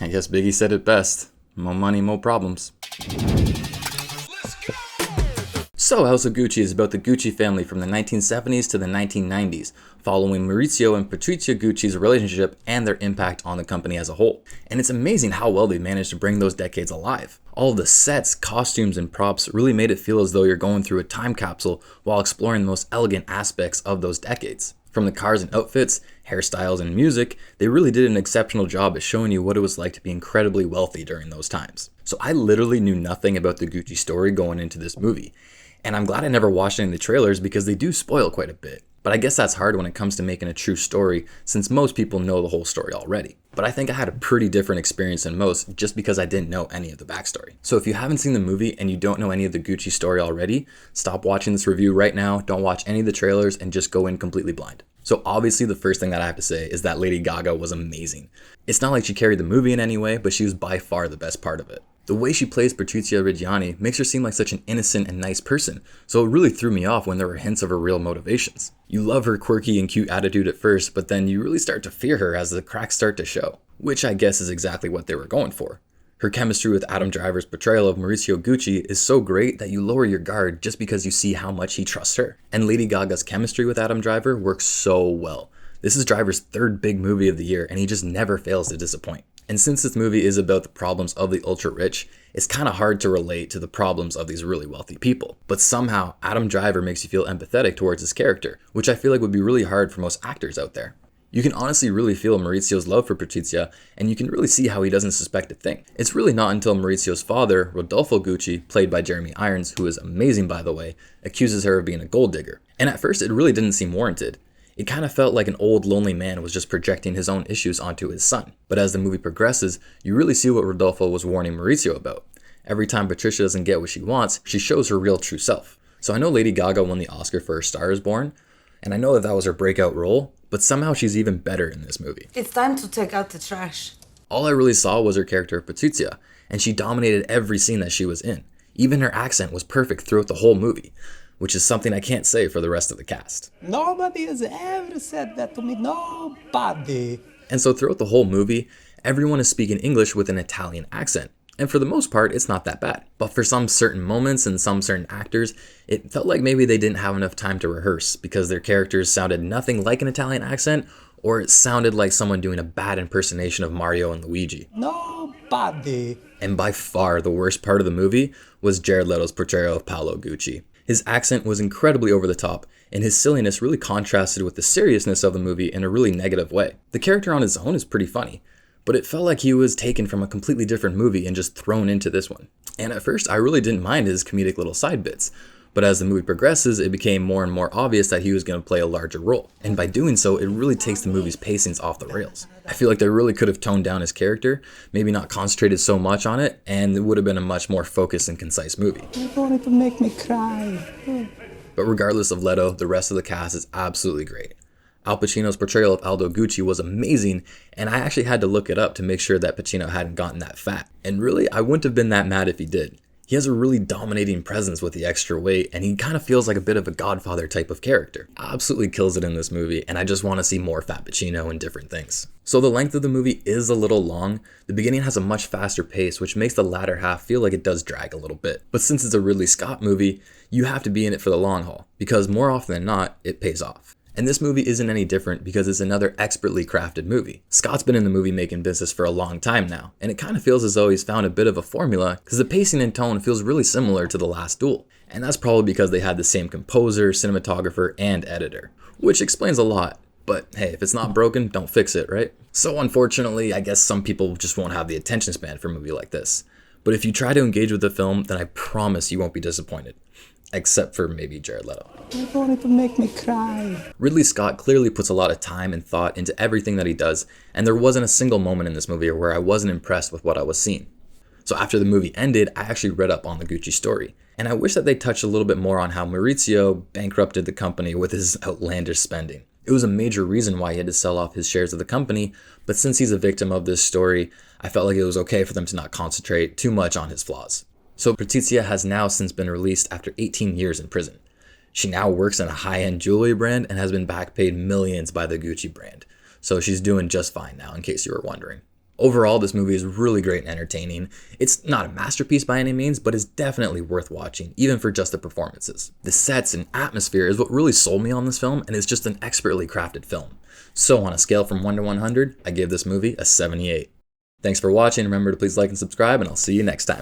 I guess Biggie said it best. More money, more problems. So House of Gucci is about the Gucci family from the 1970s to the 1990s, following Maurizio and Patrizia Gucci's relationship and their impact on the company as a whole. And it's amazing how well they managed to bring those decades alive. All of the sets, costumes, and props really made it feel as though you're going through a time capsule while exploring the most elegant aspects of those decades. From the cars and outfits, hairstyles, and music, they really did an exceptional job at showing you what it was like to be incredibly wealthy during those times. So I literally knew nothing about the Gucci story going into this movie. And I'm glad I never watched any of the trailers because they do spoil quite a bit. But I guess that's hard when it comes to making a true story since most people know the whole story already. But I think I had a pretty different experience than most just because I didn't know any of the backstory. So if you haven't seen the movie and you don't know any of the Gucci story already, stop watching this review right now, don't watch any of the trailers, and just go in completely blind. So obviously the first thing that I have to say is that Lady Gaga was amazing. It's not like she carried the movie in any way, but she was by far the best part of it. The way she plays Patrizia Reggiani makes her seem like such an innocent and nice person, so it really threw me off when there were hints of her real motivations. You love her quirky and cute attitude at first, but then you really start to fear her as the cracks start to show, which I guess is exactly what they were going for. Her chemistry with Adam Driver's portrayal of Maurizio Gucci is so great that you lower your guard just because you see how much he trusts her. And Lady Gaga's chemistry with Adam Driver works so well. This is Driver's third big movie of the year, and he just never fails to disappoint. And since this movie is about the problems of the ultra rich, it's kind of hard to relate to the problems of these really wealthy people. But somehow, Adam Driver makes you feel empathetic towards his character, which I feel like would be really hard for most actors out there. You can honestly really feel Maurizio's love for Patrizia, and you can really see how he doesn't suspect a thing. It's really not until Maurizio's father, Rodolfo Gucci, played by Jeremy Irons, who is amazing by the way, accuses her of being a gold digger. And at first it really didn't seem warranted. It kind of felt like an old lonely man was just projecting his own issues onto his son. But as the movie progresses, you really see what Rodolfo was warning Maurizio about. Every time Patricia doesn't get what she wants, she shows her real true self. So I know Lady Gaga won the Oscar for A Star is Born, and I know that was her breakout role, but somehow she's even better in this movie. It's time to take out the trash. All I really saw was her character of Patrizia, and she dominated every scene that she was in. Even her accent was perfect throughout the whole movie, which is something I can't say for the rest of the cast. Nobody has ever said that to me, nobody. And so throughout the whole movie, everyone is speaking English with an Italian accent. And for the most part, it's not that bad. But for some certain moments and some certain actors, it felt like maybe they didn't have enough time to rehearse because their characters sounded nothing like an Italian accent, or it sounded like someone doing a bad impersonation of Mario and Luigi. Nobody. And by far the worst part of the movie was Jared Leto's portrayal of Paolo Gucci. His accent was incredibly over the top, and his silliness really contrasted with the seriousness of the movie in a really negative way. The character on his own is pretty funny, but it felt like he was taken from a completely different movie and just thrown into this one. And at first, I really didn't mind his comedic little side bits, but as the movie progresses, it became more and more obvious that he was going to play a larger role. And by doing so, it really takes the movie's pacings off the rails. I feel like they really could have toned down his character, maybe not concentrated so much on it, and it would have been a much more focused and concise movie. You're going to make me cry. But regardless of Leto, the rest of the cast is absolutely great. Al Pacino's portrayal of Aldo Gucci was amazing, and I actually had to look it up to make sure that Pacino hadn't gotten that fat. And really, I wouldn't have been that mad if he did. He has a really dominating presence with the extra weight, and he kind of feels like a bit of a Godfather type of character. Absolutely kills it in this movie, and I just want to see more Fat Pacino and different things. So the length of the movie is a little long. The beginning has a much faster pace, which makes the latter half feel like it does drag a little bit. But since it's a Ridley Scott movie, you have to be in it for the long haul, because more often than not, it pays off. And this movie isn't any different because it's another expertly crafted movie. Scott's been in the movie making business for a long time now, and it kind of feels as though he's found a bit of a formula because the pacing and tone feels really similar to The Last Duel. And that's probably because they had the same composer, cinematographer, and editor, which explains a lot. But hey, if it's not broken, don't fix it, right? So unfortunately, I guess some people just won't have the attention span for a movie like this. But if you try to engage with the film, then I promise you won't be disappointed. Except for maybe Jared Leto. You're going to make me cry. Ridley Scott clearly puts a lot of time and thought into everything that he does, and there wasn't a single moment in this movie where I wasn't impressed with what I was seeing. So after the movie ended, I actually read up on the Gucci story, and I wish that they touched a little bit more on how Maurizio bankrupted the company with his outlandish spending. It was a major reason why he had to sell off his shares of the company, but since he's a victim of this story, I felt like it was okay for them to not concentrate too much on his flaws. So Patrizia has now since been released after 18 years in prison. She now works in a high-end jewelry brand and has been back paid millions by the Gucci brand. So she's doing just fine now, in case you were wondering. Overall, this movie is really great and entertaining. It's not a masterpiece by any means, but is definitely worth watching, even for just the performances. The sets and atmosphere is what really sold me on this film, and it's just an expertly crafted film. So on a scale from 1 to 100, I give this movie a 78. Thanks for watching. Remember to please like and subscribe, and I'll see you next time.